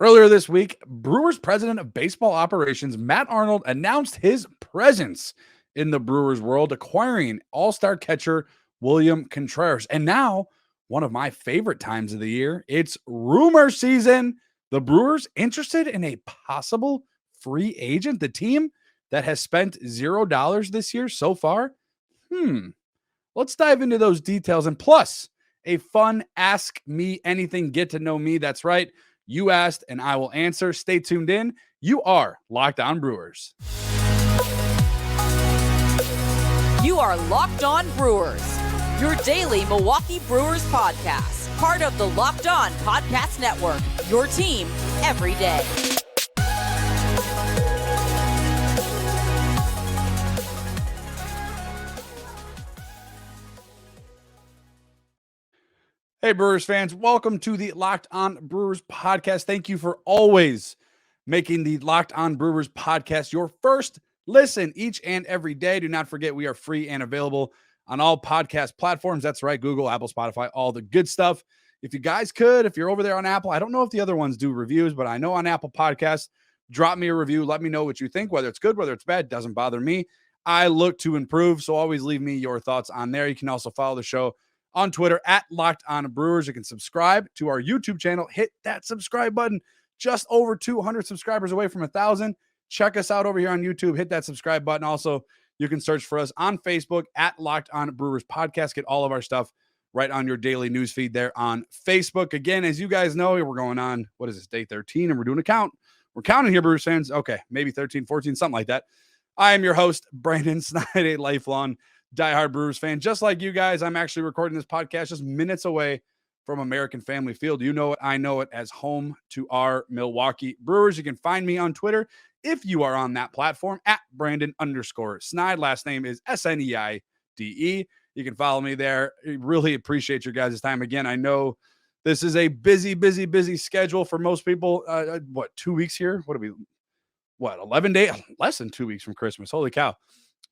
Earlier this week, Brewers president of baseball operations, Matt Arnold, announced his presence in the Brewers world, acquiring all-star catcher William Contreras. And now, one of my favorite times of the year, it's rumor season. The Brewers interested in a possible free agent, the team that has spent $0 this year so far. Let's dive into those details and plus a fun Ask Me Anything, get to know me. That's right. You asked and I will answer. Stay tuned in. You are Locked On Brewers. You are Locked On Brewers, your daily Milwaukee Brewers podcast, part of the Locked On Podcast Network, your team every day. Hey, Brewers fans, welcome to the Locked On Brewers podcast. Thank you for always making the Locked On Brewers podcast your first listen each and every day. Do not forget, we are free and available on all podcast platforms. That's right, Google, Apple, Spotify, all the good stuff. If you guys could, if you're over there on Apple, I don't know if the other ones do reviews, but I know on Apple Podcasts, drop me a review. Let me know what you think, whether it's good, whether it's bad, doesn't bother me. I look to improve, so always leave me your thoughts on there. You can also follow the show on Twitter at Locked On Brewers. You can subscribe to our YouTube channel. Hit that subscribe button. Just over 200 subscribers away from 1,000. Check us out over here on YouTube. Hit that subscribe button. Also, you can search for us on Facebook at Locked On Brewers Podcast. Get all of our stuff right on your daily news feed there on Facebook. Again, as you guys know, we're going on, what is this, day 13, and we're doing a count. We're counting here, Brewers fans. Okay, maybe 13, 14, something like that. I am your host, Brandon Snide, a lifelong diehard Brewers fan. Just like you guys, I'm actually recording this podcast just minutes away from American Family Field. You know it, I know it, as home to our Milwaukee Brewers. You can find me on Twitter if you are on that platform at Brandon_Snide. Last name is Sneide. You can follow me there. I really appreciate your guys' time. Again, I know this is a busy schedule for most people. 2 weeks here? 11 days? Less than 2 weeks from Christmas. Holy cow.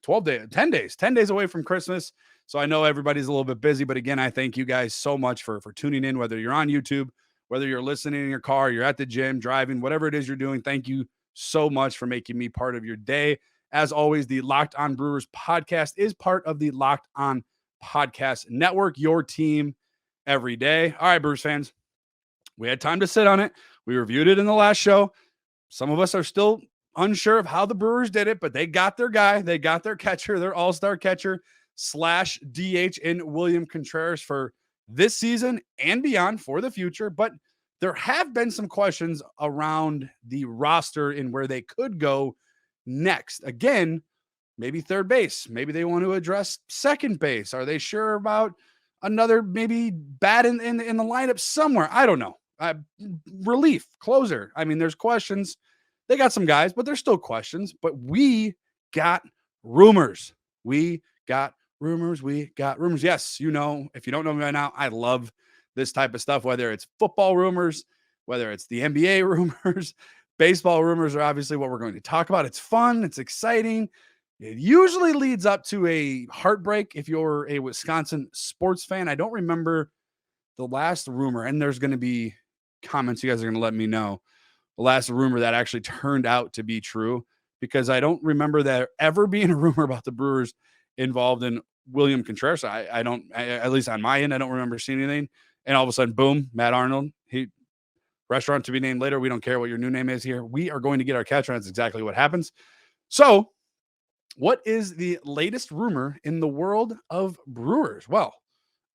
12 days, 10 days away from Christmas. So I know everybody's a little bit busy, but again, I thank you guys so much for tuning in, whether you're on YouTube, whether you're listening in your car, you're at the gym, driving, whatever it is you're doing. Thank you so much for making me part of your day. As always, the Locked On Brewers podcast is part of the Locked On Podcast Network, your team every day. All right, Brewers fans, we had time to sit on it. We reviewed it in the last show. Some of us are still unsure of how the Brewers did it, but they got their guy. They got their catcher, their all-star catcher / DH in William Contreras for this season and beyond for the future. But there have been some questions around the roster and where they could go next. Again, maybe third base. Maybe they want to address second base. Are they sure about another maybe bat in the lineup somewhere? I don't know. Relief, closer. I mean, there's questions. They got some guys, but there's still questions. But we got rumors. We got rumors. Yes, you know, if you don't know me right now, I love this type of stuff, whether it's football rumors, whether it's the NBA rumors, baseball rumors are obviously what we're going to talk about. It's fun. It's exciting. It usually leads up to a heartbreak if you're a Wisconsin sports fan. I don't remember the last rumor, and there's going to be comments you guys are going to let me know. The last rumor that actually turned out to be true, because I don't remember there ever being a rumor about the Brewers involved in William Contreras. I don't, at least on my end, I don't remember seeing anything. And all of a sudden, boom, Matt Arnold, restaurant to be named later. We don't care what your new name is here. We are going to get our catcher. That's exactly what happens. So what is the latest rumor in the world of Brewers? Well,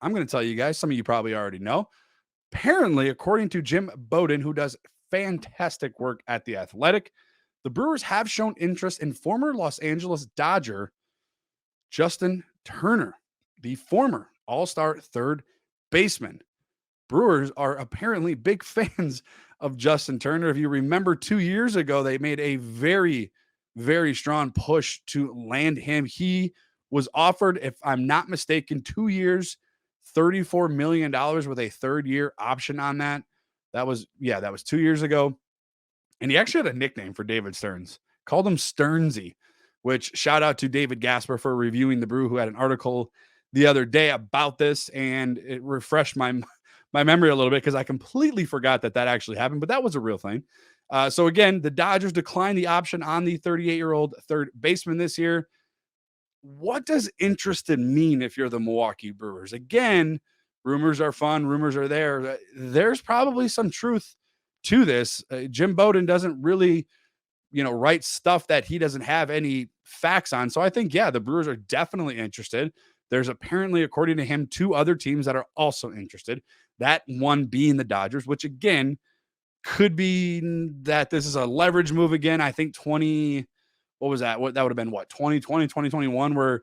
I'm going to tell you guys, some of you probably already know. Apparently, according to Jim Bowden, who does fantastic work at The Athletic, the Brewers have shown interest in former Los Angeles Dodger Justin Turner, the former all-star third baseman. Brewers are apparently big fans of Justin Turner. If you remember 2 years ago, they made a very, very strong push to land him. He was offered, if I'm not mistaken, 2 years, $34 million with a third-year option on that. That was 2 years ago. And he actually had a nickname for David Stearns, called him Stearnsy, which shout out to David Gasper for reviewing the Brew, who had an article the other day about this, and it refreshed my my memory a little bit because I completely forgot that actually happened, but that was a real thing. So again, the Dodgers declined the option on the 38-year-old third baseman this year. What does interested mean if you're the Milwaukee Brewers? Again, rumors are fun, rumors are there. There's probably some truth to this. Jim Bowden doesn't really, write stuff that he doesn't have any facts on. So I think, yeah, the Brewers are definitely interested. There's apparently, according to him, 2 other teams that are also interested. That one being the Dodgers, which again could be that this is a leverage move again. I think what was that? What that would have been 2020, 2021, where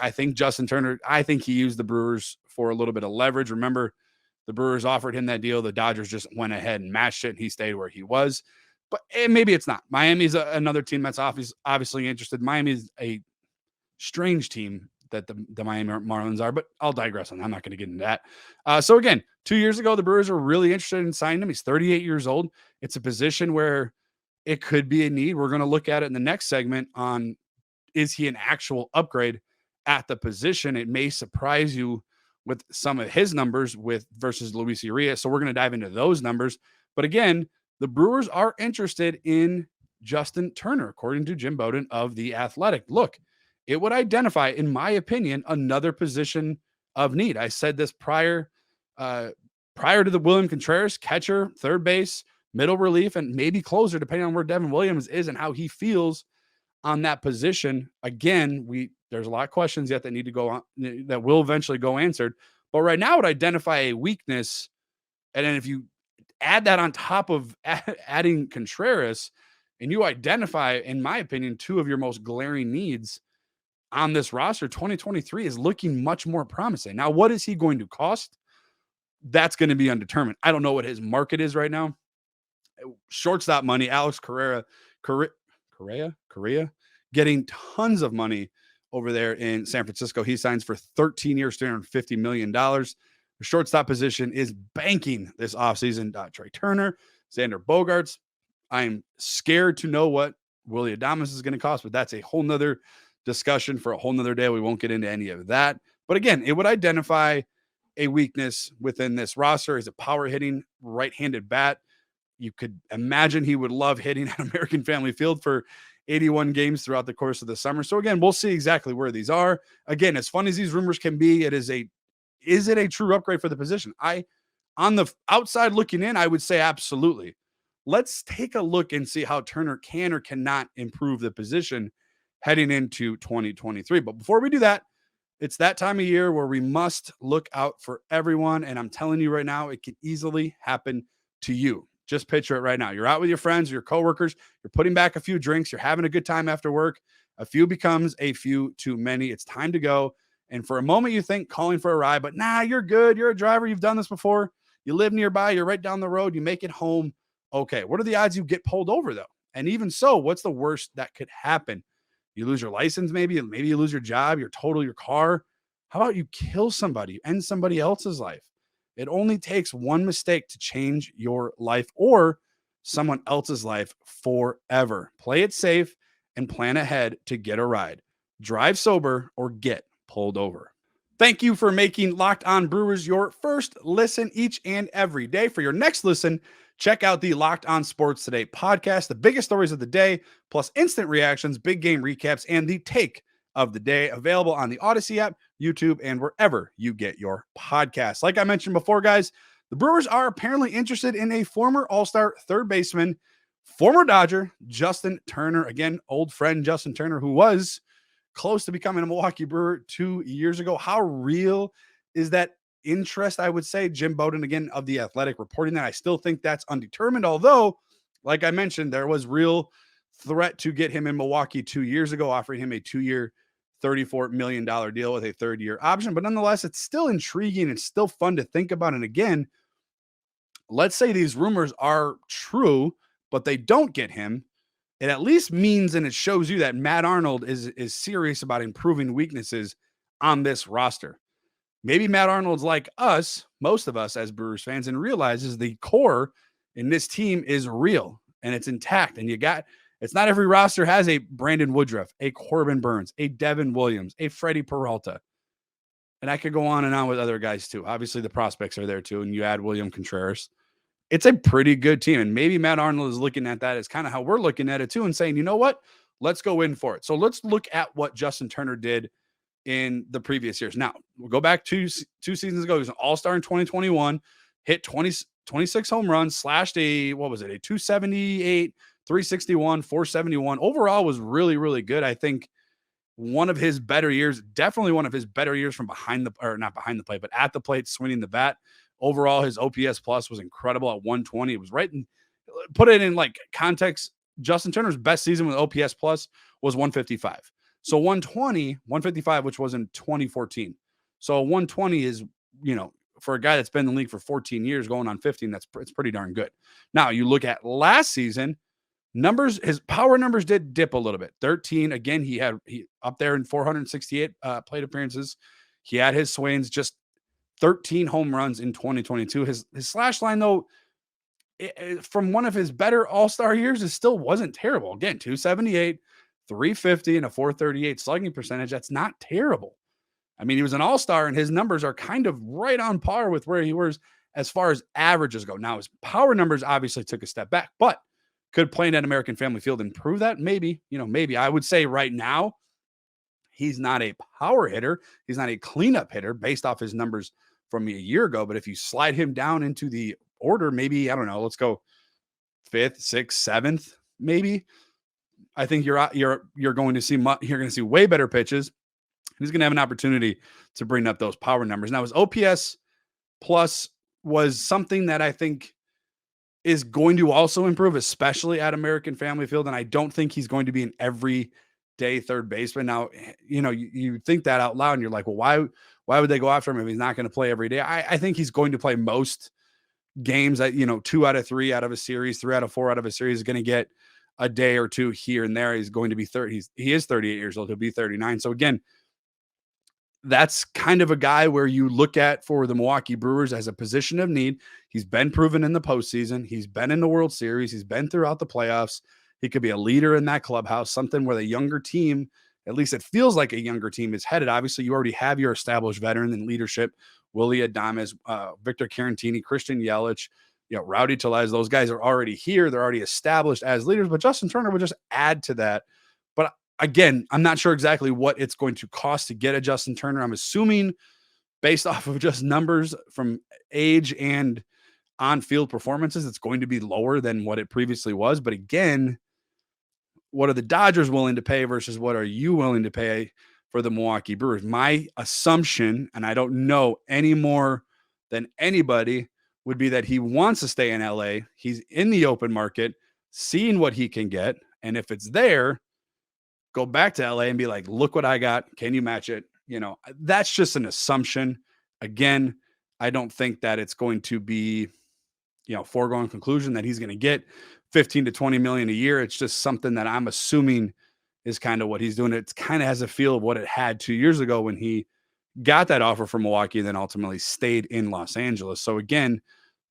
I think Justin Turner, I think he used the Brewers for a little bit of leverage. Remember, the Brewers offered him that deal. The Dodgers just went ahead and matched it, and he stayed where he was. But maybe it's not. Miami's another team that's obviously interested. Miami is a strange team that the Miami Marlins are, but I'll digress on that. I'm not going to get into that. So again, 2 years ago, the Brewers are really interested in signing him. He's 38 years old. It's a position where it could be a need. We're going to look at it in the next segment on, is he an actual upgrade at the position? It may surprise you with some of his numbers versus Luis Urias. So we're going to dive into those numbers. But again, the Brewers are interested in Justin Turner, according to Jim Bowden of The Athletic. Look, it would identify, in my opinion, another position of need. I said this prior to the William Contreras, catcher, third base, middle relief, and maybe closer, depending on where Devin Williams is and how he feels on that position. Again, there's a lot of questions yet that need to go on, that will eventually go answered. But right now, it would identify a weakness. And then if you add that on top of adding Contreras, and you identify, in my opinion, 2 of your most glaring needs on this roster, 2023 is looking much more promising. Now, what is he going to cost? That's going to be undetermined. I don't know what his market is right now. Shortstop money, Alex Correa, getting tons of money over there in San Francisco. He signs for 13 years, $350 million. The shortstop position is banking this offseason. Trey Turner, Xander Bogaerts. I'm scared to know what Willy Adames is going to cost, but that's a whole nother discussion for a whole nother day. We won't get into any of that. But again, it would identify a weakness within this roster. Is a power hitting right-handed bat. You could imagine he would love hitting at American Family Field for 81 games throughout the course of the summer. So again, we'll see exactly where these are. Again, as fun as these rumors can be, is it a true upgrade for the position? On the outside looking in, I would say absolutely. Let's take a look and see how Turner can or cannot improve the position heading into 2023. But before we do that, it's that time of year where we must look out for everyone. And I'm telling you right now, it can easily happen to you. Just picture it right now. You're out with your friends, your coworkers, you're putting back a few drinks, you're having a good time after work. A few becomes a few too many. It's time to go. And for a moment, you think calling for a ride, but nah, you're good. You're a driver. You've done this before. You live nearby. You're right down the road. You make it home. Okay. What are the odds you get pulled over, though? And even so, what's the worst that could happen? You lose your license, maybe you lose your job, you total your car. How about you kill somebody, you end somebody else's life? It only takes one mistake to change your life or someone else's life forever. Play it safe and plan ahead to get a ride. Drive sober or get pulled over. Thank you for making Locked On Brewers your first listen each and every day. For your next listen, check out the Locked On Sports Today podcast, the biggest stories of the day, plus instant reactions, big game recaps, and the take of the day, available on the Odyssey app, YouTube, and wherever you get your podcasts. Like I mentioned before, guys, the Brewers are apparently interested in a former All-Star third baseman, former Dodger, Justin Turner. Again, old friend Justin Turner, who was close to becoming a Milwaukee Brewer 2 years ago. How real is that interest? I would say Jim Bowden, again, of The Athletic, reporting that. I still think that's undetermined, although, like I mentioned, there was real threat to get him in Milwaukee 2 years ago, offering him a 2-year, $34 million deal with a third-year option. But nonetheless, it's still intriguing. It's still fun to think about. And again, let's say these rumors are true, but they don't get him. It at least means, and it shows you that Matt Arnold is serious about improving weaknesses on this roster. Maybe Matt Arnold's like us, most of us as Brewers fans, and realizes the core in this team is real and it's intact. And it's not every roster has a Brandon Woodruff, a Corbin Burns, a Devin Williams, a Freddie Peralta. And I could go on and on with other guys too. Obviously, the prospects are there too. And you add William Contreras. It's a pretty good team. And maybe Matt Arnold is looking at that as kind of how we're looking at it too and saying, you know what? Let's go in for it. So let's look at what Justin Turner did in the previous years. Now, we'll go back two seasons ago. He was an all-star in 2021, hit 26 home runs, slashed a 278, 361, 471. Overall was really, really good. I think one of his better years, definitely one of his better years from not behind the plate, but at the plate, swinging the bat. Overall, his OPS plus was incredible at 120. It was right in, put it in like context. Justin Turner's best season with OPS plus was 155. So 155, which was in 2014. So 120 is, for a guy that's been in the league for 14 years, going on 15, it's pretty darn good. Now you look at last season, his power numbers did dip a little bit. 13, again, he up there in 468 plate appearances. He had his swings, just 13 home runs in 2022. His slash line, though, from one of his better all-star years, it still wasn't terrible. Again, 278, 350, and a 438 slugging percentage. That's not terrible. I mean, he was an all-star, and his numbers are kind of right on par with where he was as far as averages go. Now, his power numbers obviously took a step back, but could playing at American Family Field improve that? Maybe. Maybe. I would say right now, he's not a power hitter. He's not a cleanup hitter based off his numbers from a year ago. But if you slide him down into the order, maybe, I don't know, let's go 5th, 6th, 7th, maybe. I think you're going to see way better pitches. He's going to have an opportunity to bring up those power numbers. Now, his OPS plus was something that I think is going to also improve, especially at American Family Field. And I don't think he's going to be an everyday third baseman. Now, you think that out loud and you're like, well, why would they go after him if he's not going to play every day? I think he's going to play most games that, 2 out of 3 out of a series, 3 out of 4 out of a series, is going to get a day or two here and there. He's going to be 30. He is 38 years old. He'll be 39. So again, that's kind of a guy where you look at for the Milwaukee Brewers as a position of need. He's been proven in the postseason. He's been in the World Series. He's been throughout the playoffs. He could be a leader in that clubhouse, something where the younger team, at least it feels like a younger team, is headed. Obviously, you already have your established veteran in leadership, Willie Adames, Victor Caratini, Christian Yelich, Rowdy Tellez. Those guys are already here. They're already established as leaders, but Justin Turner would just add to that. But again, I'm not sure exactly what it's going to cost to get a Justin Turner. I'm assuming based off of just numbers from age and on-field performances, it's going to be lower than what it previously was. But again, what are the Dodgers willing to pay versus what are you willing to pay for the Milwaukee Brewers? My assumption, and I don't know any more than anybody, would be that he wants to stay in LA. He's in the open market, seeing what he can get. And if it's there, go back to LA and be like, look what I got. Can you match it? That's just an assumption. Again, I don't think that it's going to be, foregone conclusion that he's going to get 15 to 20 million a year. It's just something that I'm assuming is kind of what he's doing. It kind of has a feel of what it had 2 years ago when he got that offer from Milwaukee and then ultimately stayed in Los Angeles. So again,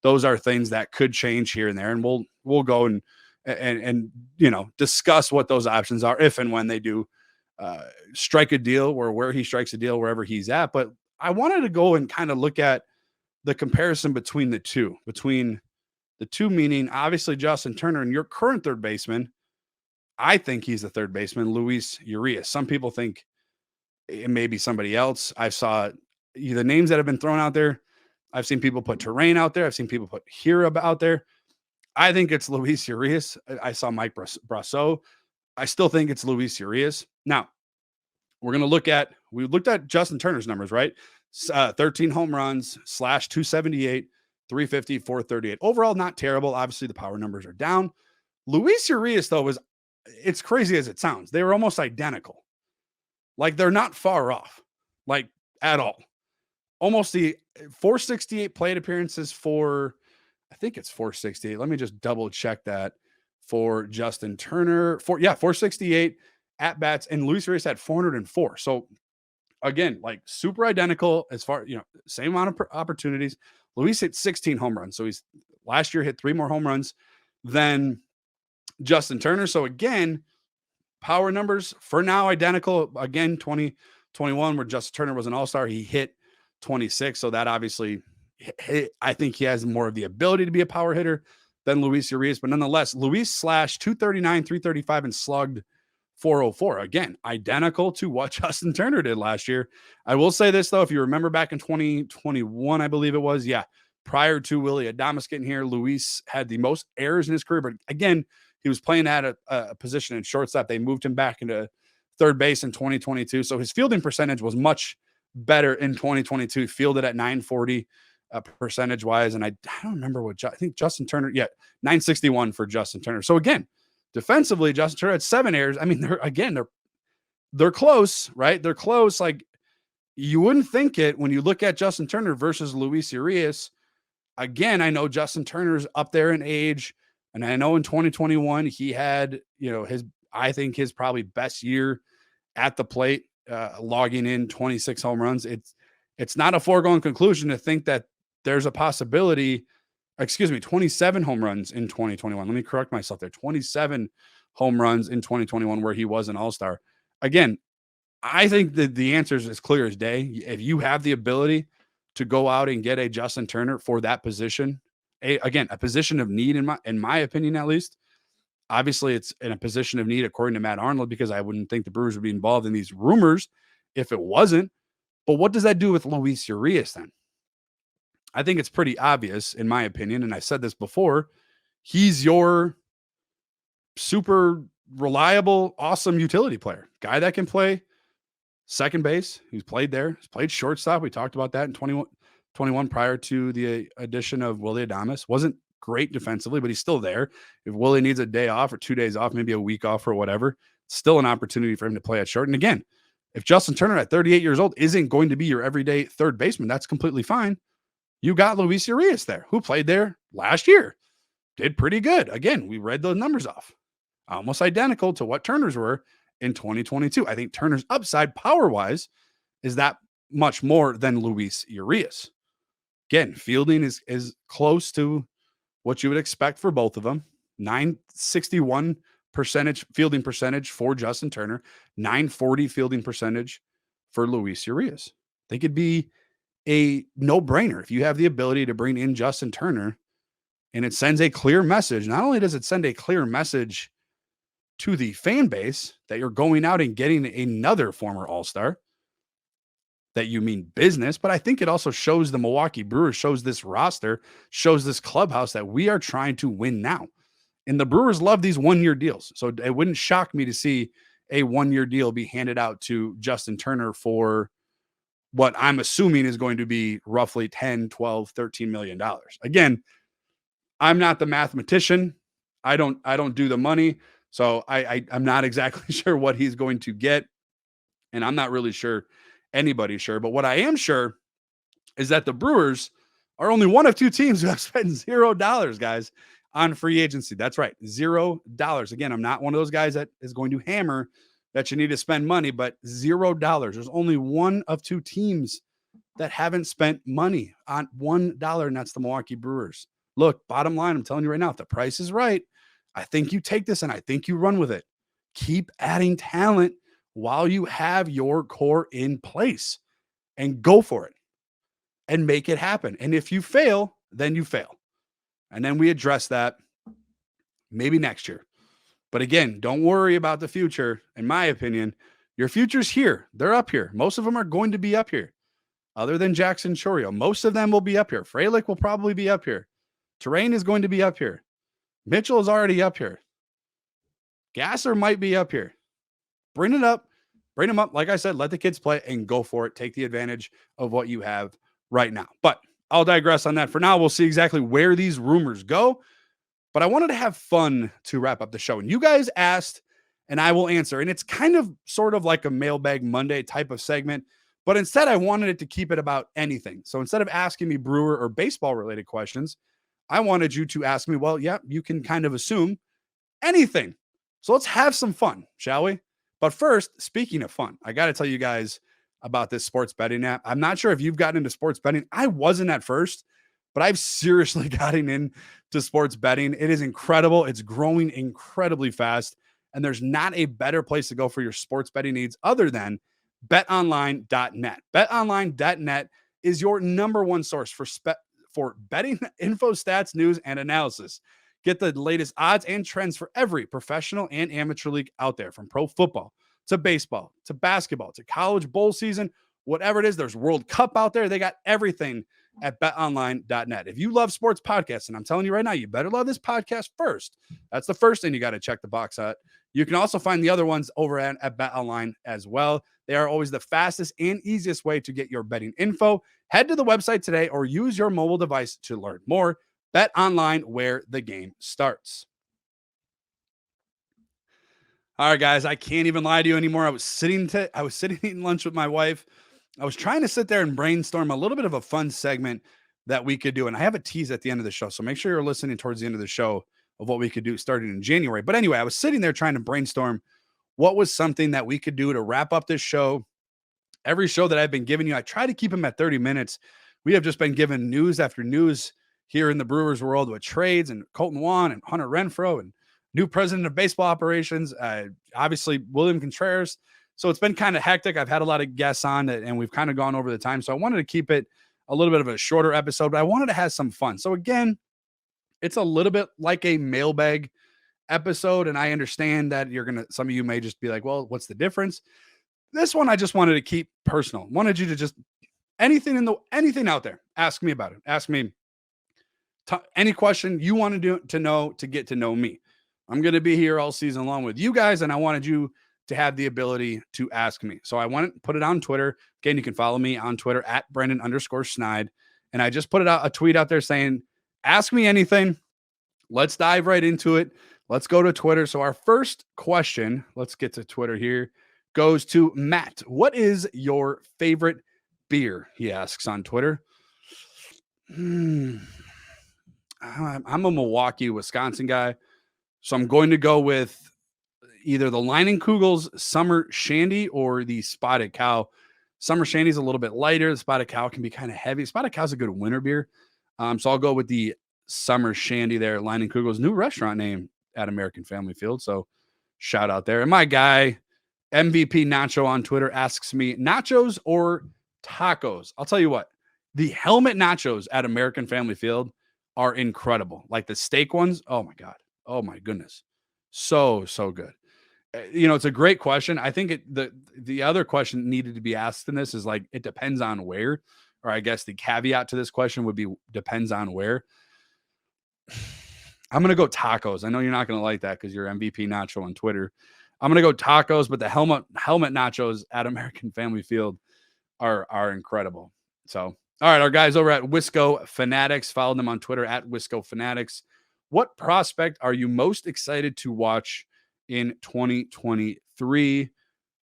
those are things that could change here and there. And we'll go and discuss what those options are if and when they do strike a deal, or where he strikes a deal, wherever he's at. But I wanted to go and kind of look at the comparison between the two, meaning obviously Justin Turner and your current third baseman. I think he's the third baseman, Luis Urias. Some people think it may be somebody else. I saw the names that have been thrown out there. I've seen people put Terrain out there. I've seen people put Hira out there. I think it's Luis Urias. I saw Mike Brasso. I still think it's Luis Urias. Now, we looked at Justin Turner's numbers, right? 13 home runs, slash 278, 350, 438. Overall, not terrible. Obviously, the power numbers are down. Luis Urias, though, it's crazy as it sounds. They were almost identical. Like, they're not far off, like, at all. Almost the 468 plate appearances for, I think it's 468. Let me just double check that for Justin Turner. 468 at bats, and Luis Urias had 404. So again, like, super identical as far, same amount of opportunities. Luis hit 16 home runs. So he's last year hit 3 more home runs than Justin Turner. So again, power numbers for now identical. Again, 2021, where Justin Turner was an all-star, he hit 26. So that obviously, I think he has more of the ability to be a power hitter than Luis Urias. But nonetheless, Luis slashed 239, 335, and slugged 404. Again, identical to what Justin Turner did last year. I will say this, though, if you remember back in 2021, I believe it was, prior to Willy Adames getting here, Luis had the most errors in his career. But again, he was playing at a position in shortstop. They moved him back into third base in 2022. So his fielding percentage was much better in 2022, fielded at 940 percentage-wise. And I don't remember I think Justin Turner, 961 for Justin Turner. So again, defensively, Justin Turner had 7 errors. I mean, they're close, right? They're close. Like, you wouldn't think it when you look at Justin Turner versus Luis Urias. Again, I know Justin Turner's up there in age, and I know in 2021 he had, I think his probably best year at the plate, logging in 26 home runs. It's not a foregone conclusion to think that there's a possibility. 27 home runs in 2021. Let me correct myself there. 27 home runs in 2021 where he was an all-star. Again, I think that the answer is as clear as day. If you have the ability to go out and get a Justin Turner for that position, a position of need in my opinion, at least. Obviously, it's in a position of need according to Matt Arnold, because I wouldn't think the Brewers would be involved in these rumors if it wasn't. But what does that do with Luis Urias then? I think it's pretty obvious, in my opinion, and I said this before, he's your super reliable, awesome utility player. Guy that can play second base. He's played there. He's played shortstop. We talked about that in 21 prior to the addition of Willy Adames. Wasn't great defensively, but he's still there. If Willie needs a day off or 2 days off, maybe a week off or whatever, still an opportunity for him to play at short. And again, if Justin Turner at 38 years old isn't going to be your everyday third baseman, that's completely fine. You got Luis Urias there, who played there last year. Did pretty good. Again, we read those numbers off. Almost identical to what Turner's were in 2022. I think Turner's upside power-wise is that much more than Luis Urias. Again, fielding is close to what you would expect for both of them. 961 fielding percentage for Justin Turner, 940 fielding percentage for Luis Urias. They could be a no-brainer if you have the ability to bring in Justin Turner, and it sends a clear message. Not only does it send a clear message to the fan base that you're going out and getting another former All-Star, that you mean business, but I think it also shows the Milwaukee Brewers, shows this roster, shows this clubhouse that we are trying to win now. And the Brewers love these one-year deals. So it wouldn't shock me to see a one-year deal be handed out to Justin Turner for what I'm assuming is going to be roughly 10, 12, $13 million. Again, I'm not the mathematician. I don't do the money. So I'm not exactly sure what he's going to get. And I'm not really sure anybody's sure. But what I am sure is that the Brewers are only one of 2 teams who have spent $0, guys, on free agency. That's right, $0. Again, I'm not one of those guys that is going to hammer that you need to spend money, but $0. There's only one of 2 teams that haven't spent money on $1, and that's the Milwaukee Brewers. Look, bottom line, I'm telling you right now, if the price is right, I think you take this and I think you run with it. Keep adding talent while you have your core in place, and go for it and make it happen. And if you fail, then you fail. And then we address that maybe next year. But again, don't worry about the future. In my opinion, your future's here. They're up here. Most of them are going to be up here. Other than Jackson Chourio, most of them will be up here. Frelick will probably be up here. Terrain is going to be up here. Mitchell is already up here. Gasser might be up here. Bring it up. Bring them up. Like I said, let the kids play and go for it. Take the advantage of what you have right now. But I'll digress on that. For now, we'll see exactly where these rumors go. But I wanted to have fun to wrap up the show. And you guys asked, and I will answer. And it's kind of sort of like a Mailbag Monday type of segment. But instead, I wanted it to keep it about anything. So instead of asking me Brewer or baseball-related questions, I wanted you to ask me, well, yeah, you can kind of assume anything. So let's have some fun, shall we? But first, speaking of fun, I got to tell you guys about this sports betting app. I'm not sure if you've gotten into sports betting. I wasn't at first, but I've seriously gotten into sports betting. It is incredible. It's growing incredibly fast. And there's not a better place to go for your sports betting needs other than betonline.net. Betonline.net is your number one source for betting info, stats, news, and analysis. Get the latest odds and trends for every professional and amateur league out there, from pro football to baseball to basketball to college bowl season, whatever it is. There's World Cup out there. They got everything at betonline.net. If you love sports podcasts, and I'm telling you right now, you better love this podcast first. That's the first thing you got to check the box at. You can also find the other ones over at BetOnline as well. They are always the fastest and easiest way to get your betting info. Head to the website today or use your mobile device to learn more. BetOnline, where the game starts. All right, guys, I can't even lie to you anymore. I was sitting eating lunch with my wife. I was trying to sit there and brainstorm a little bit of a fun segment that we could do. And I have a tease at the end of the show. So make sure you're listening towards the end of the show of what we could do starting in January. But anyway, I was sitting there trying to brainstorm what was something that we could do to wrap up this show. Every show that I've been giving you, I try to keep them at 30 minutes. We have just been given news after news here in the Brewers world with trades and Colton Wong and Hunter Renfroe and new president of baseball operations, obviously William Contreras. So it's been kind of hectic. I've had a lot of guests on and we've kind of gone over the time. So I wanted to keep it a little bit of a shorter episode, but I wanted to have some fun. So again, it's a little bit like a mailbag episode. And I understand that some of you may just be like, well, what's the difference? This one, I just wanted to keep personal. Wanted you to just anything out there, ask me about it. Ask me any question you want to get to know me. I'm going to be here all season long with you guys, and I wanted you to have the ability to ask me. So I want to put it on Twitter. Again, you can follow me on Twitter at Brendan_Schneid. And I just put a tweet out there saying, ask me anything. Let's dive right into it. Let's go to Twitter. So our first question, let's get to Twitter here, goes to Matt. What is your favorite beer? He asks on Twitter. I'm a Milwaukee, Wisconsin guy. So I'm going to go with either the Leinenkugel's Summer Shandy or the Spotted Cow. Summer Shandy is a little bit lighter. The Spotted Cow can be kind of heavy. Spotted Cow is a good winter beer. So I'll go with the Summer Shandy there. Leinenkugel's new restaurant name at American Family Field. So shout out there. And my guy, MVP Nacho on Twitter, asks me, nachos or tacos? I'll tell you what, the helmet nachos at American Family Field are incredible. Like the steak ones. Oh my God. Oh my goodness. So good. It's a great question. I think the other question needed to be asked in this is like, it depends on where, or I guess the caveat to this question would be depends on where. I'm going to go tacos. I know you're not going to like that because you're MVP Nacho on Twitter. I'm going to go tacos, but the helmet nachos at American Family Field are incredible. So, all right, our guys over at Wisco Fanatics, follow them on Twitter at Wisco Fanatics. What prospect are you most excited to watch in 2023?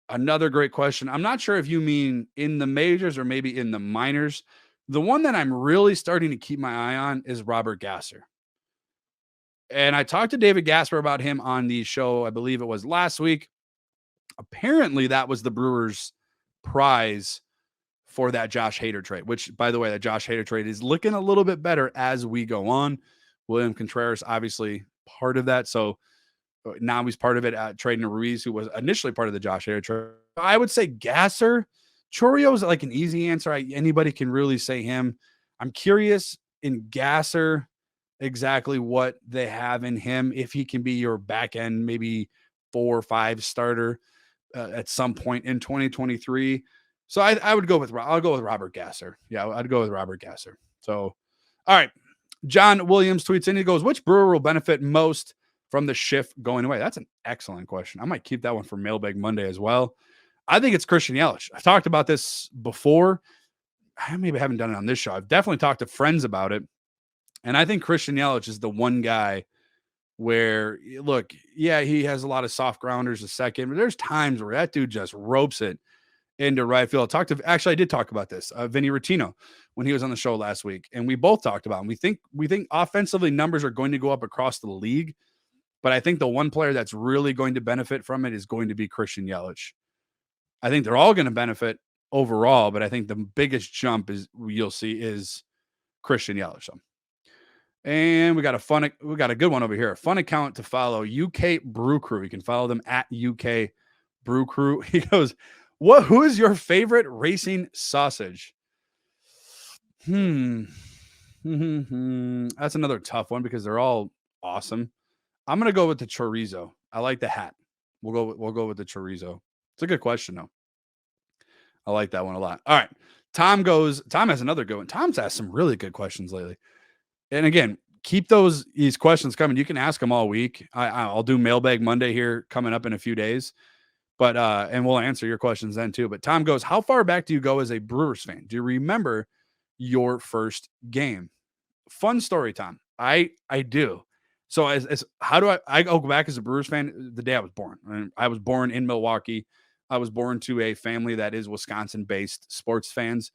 Another great question. I'm not sure if you mean in the majors or maybe in the minors. The one that I'm really starting to keep my eye on is Robert Gasser. And I talked to David Gasper about him on the show, I believe it was last week. Apparently, that was the Brewers' prize for that Josh Hader trade, which, by the way, that Josh Hader trade is looking a little bit better as we go on. William Contreras, obviously part of that. So now he's part of it at trading Ruiz, who was initially part of the Josh Hader trade. I would say Gasser. Choreo is like an easy answer. Anybody can really say him. I'm curious in Gasser exactly what they have in him, if he can be your back end, maybe 4 or 5 starter at some point in 2023. So I'll go with Robert Gasser. Yeah, I'd go with Robert Gasser. So, all right. John Williams tweets in. He goes, which brewer will benefit most from the shift going away? That's an excellent question. I might keep that one for Mailbag Monday as well. I think it's Christian Yelich. I've talked about this before. I maybe haven't done it on this show. I've definitely talked to friends about it. And I think Christian Yelich is the one guy where, look, yeah, he has a lot of soft grounders a second, but there's times where that dude just ropes it into right field. I did talk about this, Vinny Rottino, when he was on the show last week, and we both talked about him. We think offensively numbers are going to go up across the league, but I think the one player that's really going to benefit from it is going to be Christian Yelich. I think they're all going to benefit overall, but I think the biggest jump you'll see is Christian Yelich. So. And we got a good one over here. A fun account to follow, UK Brew Crew. You can follow them at UK Brew Crew. He goes, who is your favorite racing sausage? That's another tough one because they're all awesome. I'm gonna go with the chorizo. I like the hat. We'll go with the chorizo. It's a good question though. I like that one a lot. All right. Tom has another good one. Tom's asked some really good questions lately. And again, keep these questions coming. You can ask them all week. I'll do Mailbag Monday here coming up in a few days. But and we'll answer your questions then too. But Tom goes, how far back do you go as a Brewers fan? Do you remember your first game? Fun story, Tom. I do. So as how do I go back as a Brewers fan the day I was born. I was born in Milwaukee. I was born to a family that is Wisconsin-based sports fans.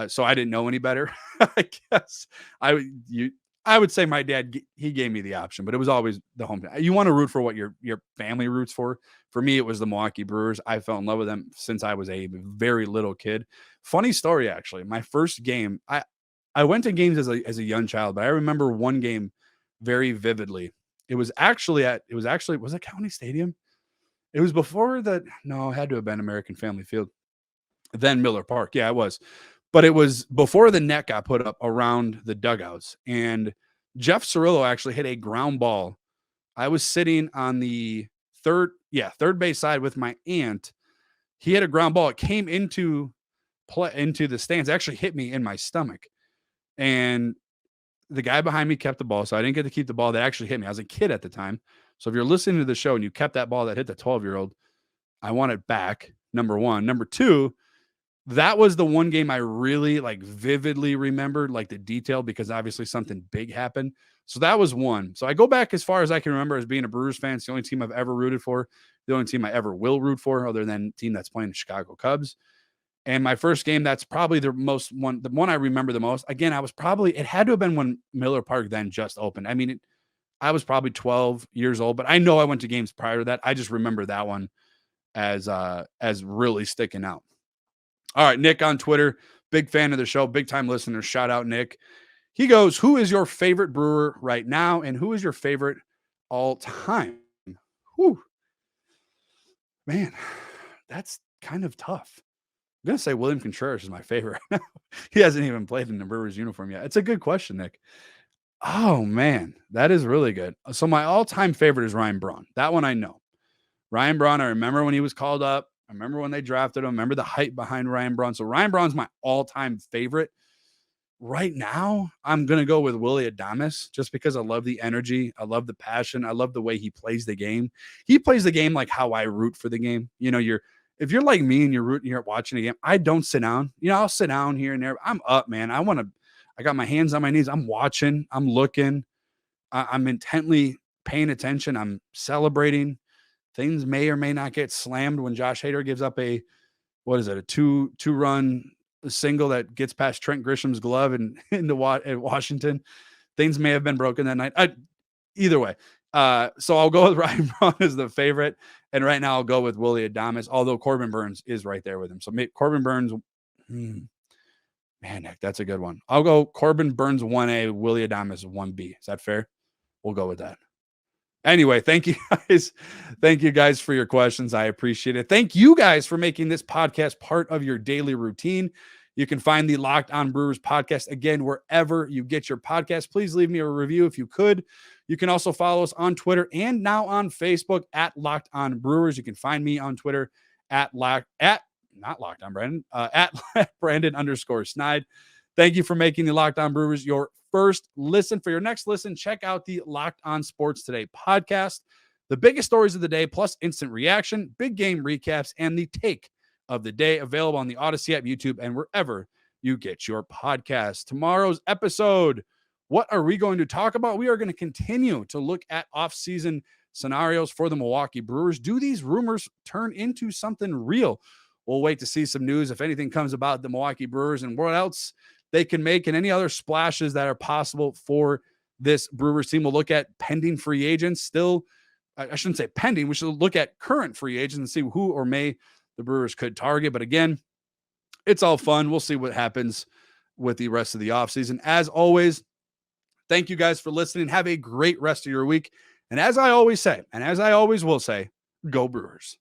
So I didn't know any better. I guess I would say my dad, he gave me the option, but it was always the home. You want to root for what your family roots for. For me, it was the Milwaukee Brewers. I fell in love with them since I was a very little kid. Funny story, actually. My first game, I went to games as a young child, but I remember one game very vividly. Was it County Stadium? It was before that. No, it had to have been American Family Field. Then Miller Park. Yeah, it was. But it was before the net got put up around the dugouts. And Jeff Cirillo actually hit a ground ball. I was sitting on the third base side with my aunt. He hit a ground ball. It came into the stands. It actually hit me in my stomach. And the guy behind me kept the ball. So I didn't get to keep the ball that actually hit me. I was a kid at the time. So if you're listening to the show and you kept that ball that hit the 12-year-old, I want it back, number one. Number two, that was the one game I really vividly remembered, the detail, because obviously something big happened. So that was one. So I go back as far as I can remember as being a Brewers fan. It's the only team I've ever rooted for, the only team I ever will root for, other than the team that's playing the Chicago Cubs. And my first game, that's probably the one I remember the most. Again, it had to have been when Miller Park then just opened. I mean, I was probably 12 years old, but I know I went to games prior to that. I just remember that one as really sticking out. All right, Nick on Twitter, big fan of the show, big time listener. Shout out, Nick. He goes, who is your favorite Brewer right now, and who is your favorite all time? Whew. Man, that's kind of tough. I'm going to say William Contreras is my favorite. He hasn't even played in the Brewers uniform yet. It's a good question, Nick. Oh, man, that is really good. So my all-time favorite is Ryan Braun. That one I know. Ryan Braun, I remember when he was called up. I remember when they drafted him. I remember the hype behind Ryan Braun. So Ryan Braun's my all-time favorite. Right now, I'm going to go with Willy Adames just because I love the energy. I love the passion. I love the way he plays the game. He plays the game like how I root for the game. If you're like me and you're watching a game, I don't sit down. I'll sit down here and there. I'm up, man. I got my hands on my knees. I'm watching. I'm looking. I'm intently paying attention. I'm celebrating. Things may or may not get slammed when Josh Hader gives up a two-run single that gets past Trent Grisham's glove into Washington. Things may have been broken that night. Either way. So I'll go with Ryan Braun as the favorite. And right now I'll go with Willy Adames, although Corbin Burns is right there with him. So Corbin Burns, man, Nick, that's a good one. I'll go Corbin Burns 1A, Willy Adames 1B. Is that fair? We'll go with that. Anyway, thank you guys. Thank you guys for your questions. I appreciate it. Thank you guys for making this podcast part of your daily routine. You can find the Locked On Brewers podcast again wherever you get your podcast. Please leave me a review if you could. You can also follow us on Twitter and now on Facebook at Locked On Brewers. You can find me on Twitter at Brandon _Snide. Thank you for making the Locked On Brewers your first listen. For your next listen, check out the Locked On Sports Today podcast. The biggest stories of the day, plus instant reaction, big game recaps, and the take of the day, available on the Odyssey app, YouTube, and wherever you get your podcast. Tomorrow's episode, what are we going to talk about? We are going to continue to look at off-season scenarios for the Milwaukee Brewers. Do these rumors turn into something real? We'll wait to see some news if anything comes about the Milwaukee Brewers and what else they can make and any other splashes that are possible for this Brewers team. We'll look at pending free agents. Still, I shouldn't say pending. We should look at current free agents and see who or may the Brewers could target. But again, it's all fun. We'll see what happens with the rest of the offseason. As always, thank you guys for listening. Have a great rest of your week. And as I always say, and as I always will say, go Brewers.